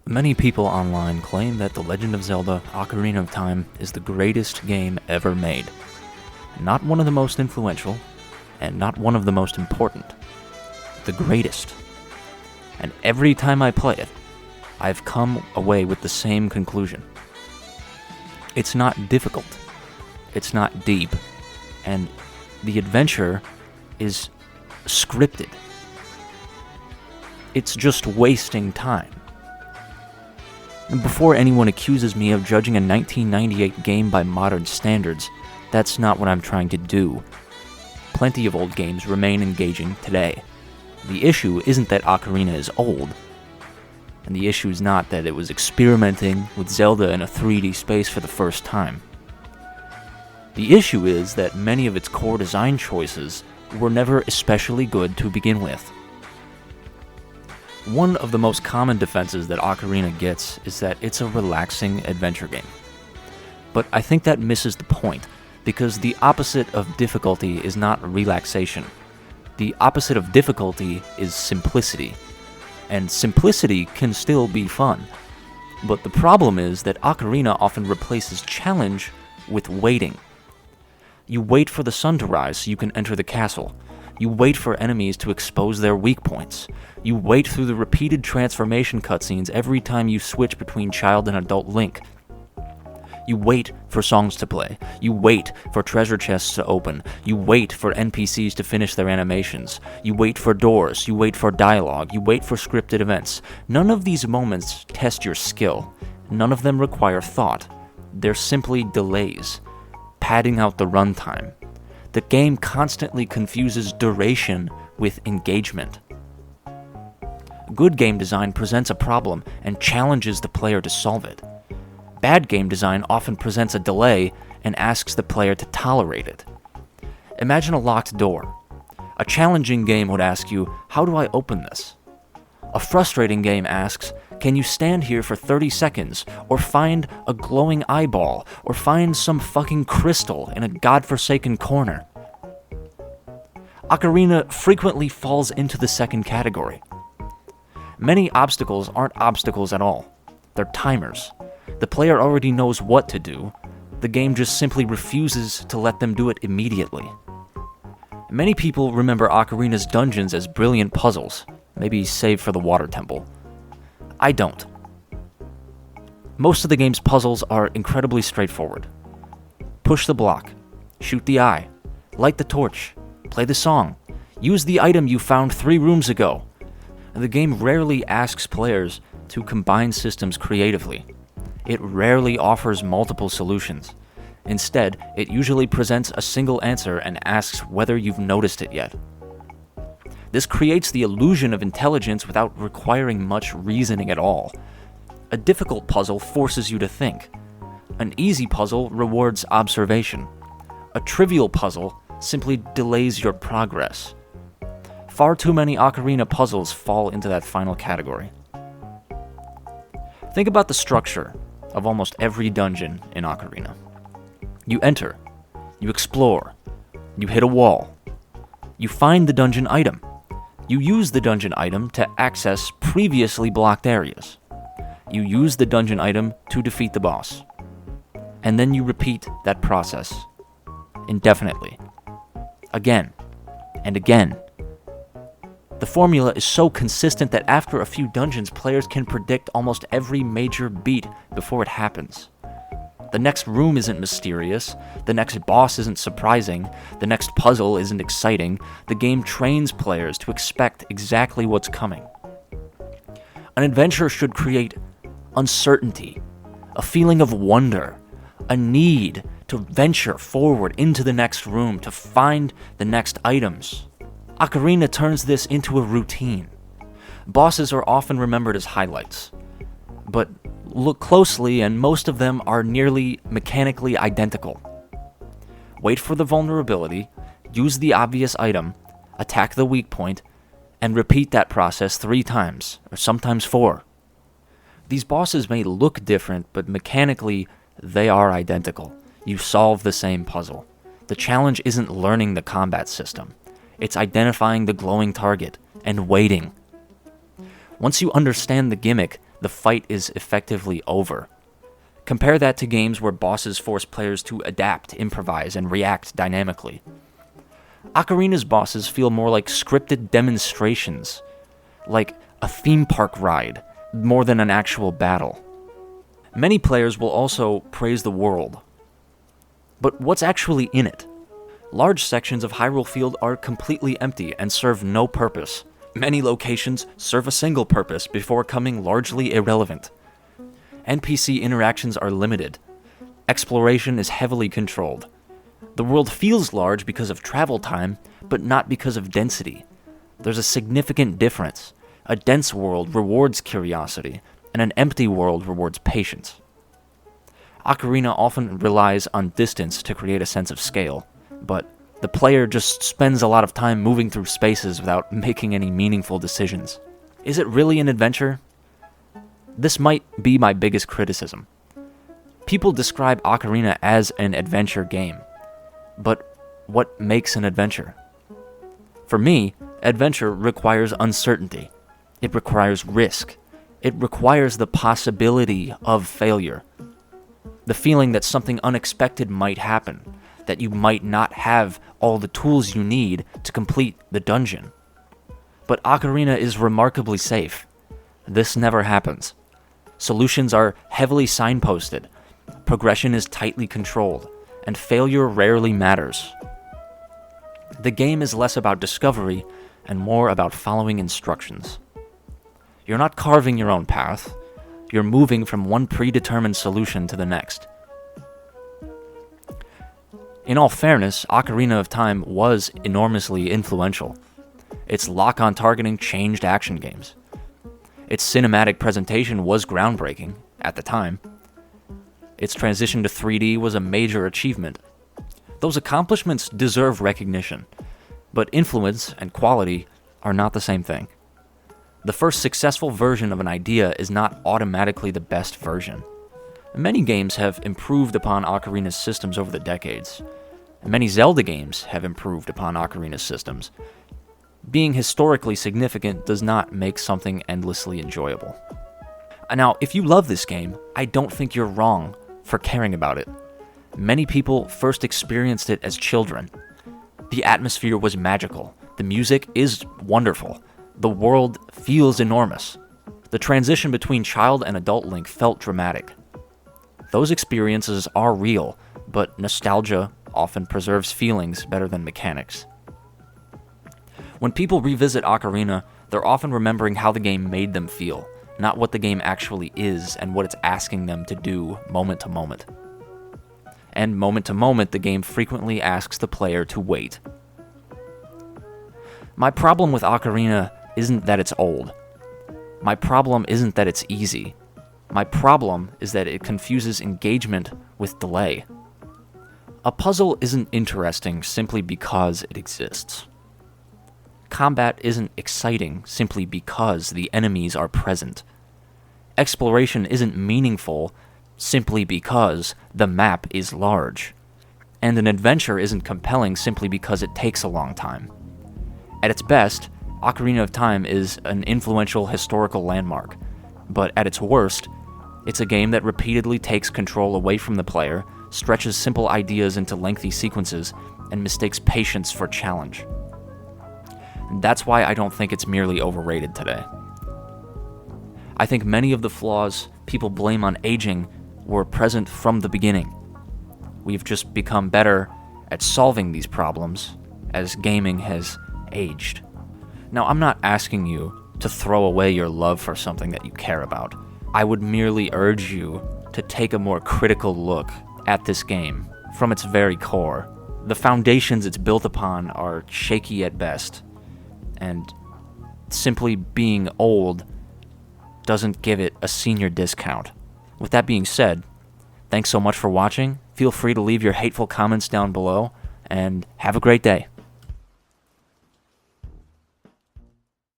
Many people online claim that The Legend of Zelda: Ocarina of Time is the greatest game ever made. Not one of the most influential, and not one of the most important. The greatest. And every time I play it, I've come away with the same conclusion. It's not difficult, it's not deep, and the adventure is scripted. It's just wasting time. And before anyone accuses me of judging a 1998 game by modern standards, that's not what I'm trying to do. Plenty of old games remain engaging today. The issue isn't that Ocarina is old, and the issue is not that it was experimenting with Zelda in a 3D space for the first time. The issue is that many of its core design choices were never especially good to begin with. One of the most common defenses that Ocarina gets is that it's a relaxing adventure game. But I think that misses the point, because the opposite of difficulty is not relaxation. The opposite of difficulty is simplicity. And simplicity can still be fun. But the problem is that Ocarina often replaces challenge with waiting. You wait for the sun to rise so you can enter the castle. You wait for enemies to expose their weak points. You wait through the repeated transformation cutscenes every time you switch between child and adult Link. You wait for songs to play. You wait for treasure chests to open. You wait for NPCs to finish their animations. You wait for doors. You wait for dialogue. You wait for scripted events. None of these moments test your skill. None of them require thought. They're simply delays, padding out the runtime. The game constantly confuses duration with engagement. Good game design presents a problem and challenges the player to solve it. Bad game design often presents a delay and asks the player to tolerate it. Imagine a locked door. A challenging game would ask you, how do I open this? A frustrating game asks, can you stand here for 30 seconds, or find a glowing eyeball, or find some fucking crystal in a godforsaken corner? Ocarina frequently falls into the second category. Many obstacles aren't obstacles at all. They're timers. The player already knows what to do. The game just simply refuses to let them do it immediately. Many people remember Ocarina's dungeons as brilliant puzzles, maybe save for the water temple. I don't. Most of the game's puzzles are incredibly straightforward. Push the block, shoot the eye, light the torch, play the song, use the item you found 3 rooms ago. The game rarely asks players to combine systems creatively. It rarely offers multiple solutions. Instead, it usually presents a single answer and asks whether you've noticed it yet. This creates the illusion of intelligence without requiring much reasoning at all. A difficult puzzle forces you to think. An easy puzzle rewards observation. A trivial puzzle simply delays your progress. Far too many Ocarina puzzles fall into that final category. Think about the structure of almost every dungeon in Ocarina. You enter, you explore, you hit a wall, you find the dungeon item, you use the dungeon item to access previously blocked areas, you use the dungeon item to defeat the boss, and then you repeat that process indefinitely, again and again. The formula is so consistent that after a few dungeons, players can predict almost every major beat before it happens. The next room isn't mysterious, the next boss isn't surprising, the next puzzle isn't exciting. The game trains players to expect exactly what's coming. An adventure should create uncertainty, a feeling of wonder, a need to venture forward into the next room to find the next items. Ocarina turns this into a routine. Bosses are often remembered as highlights, but look closely and most of them are nearly mechanically identical. Wait for the vulnerability, use the obvious item, attack the weak point, and repeat that process 3 times, or sometimes 4. These bosses may look different, but mechanically they are identical. You solve the same puzzle. The challenge isn't learning the combat system. It's identifying the glowing target and waiting. Once you understand the gimmick, the fight is effectively over. Compare that to games where bosses force players to adapt, improvise, and react dynamically. Ocarina's bosses feel more like scripted demonstrations, like a theme park ride, more than an actual battle. Many players will also praise the world. But what's actually in it? Large sections of Hyrule Field are completely empty and serve no purpose. Many locations serve a single purpose before becoming largely irrelevant. NPC interactions are limited. Exploration is heavily controlled. The world feels large because of travel time, but not because of density. There's a significant difference. A dense world rewards curiosity, and an empty world rewards patience. Ocarina often relies on distance to create a sense of scale, but the player just spends a lot of time moving through spaces without making any meaningful decisions. Is it really an adventure? This might be my biggest criticism. People describe Ocarina as an adventure game, but what makes an adventure? For me, adventure requires uncertainty. It requires risk. It requires the possibility of failure. The feeling that something unexpected might happen, that you might not have all the tools you need to complete the dungeon. But Ocarina is remarkably safe. This never happens. Solutions are heavily signposted, progression is tightly controlled, and failure rarely matters. The game is less about discovery and more about following instructions. You're not carving your own path, you're moving from one predetermined solution to the next. In all fairness, Ocarina of Time was enormously influential. Its lock-on targeting changed action games. Its cinematic presentation was groundbreaking at the time. Its transition to 3D was a major achievement. Those accomplishments deserve recognition, but influence and quality are not the same thing. The first successful version of an idea is not automatically the best version. Many games have improved upon Ocarina's systems over the decades. Many Zelda games have improved upon Ocarina's systems. Being historically significant does not make something endlessly enjoyable. Now, if you love this game, I don't think you're wrong for caring about it. Many people first experienced it as children. The atmosphere was magical. The music is wonderful. The world feels enormous. The transition between child and adult Link felt dramatic. Those experiences are real, but nostalgia often preserves feelings better than mechanics. When people revisit Ocarina, they're often remembering how the game made them feel, not what the game actually is and what it's asking them to do moment to moment. And moment to moment, the game frequently asks the player to wait. My problem with Ocarina isn't that it's old. My problem isn't that it's easy. My problem is that it confuses engagement with delay. A puzzle isn't interesting simply because it exists. Combat isn't exciting simply because the enemies are present. Exploration isn't meaningful simply because the map is large. And an adventure isn't compelling simply because it takes a long time. At its best, Ocarina of Time is an influential historical landmark, but at its worst, it's a game that repeatedly takes control away from the player, stretches simple ideas into lengthy sequences, and mistakes patience for challenge. That's why I don't think it's merely overrated today. I think many of the flaws people blame on aging were present from the beginning. We've just become better at solving these problems as gaming has aged. Now, I'm not asking you to throw away your love for something that you care about. I would merely urge you to take a more critical look at this game from its very core. The foundations it's built upon are shaky at best, and simply being old doesn't give it a senior discount. With that being said, thanks so much for watching. Feel free to leave your hateful comments down below, and have a great day.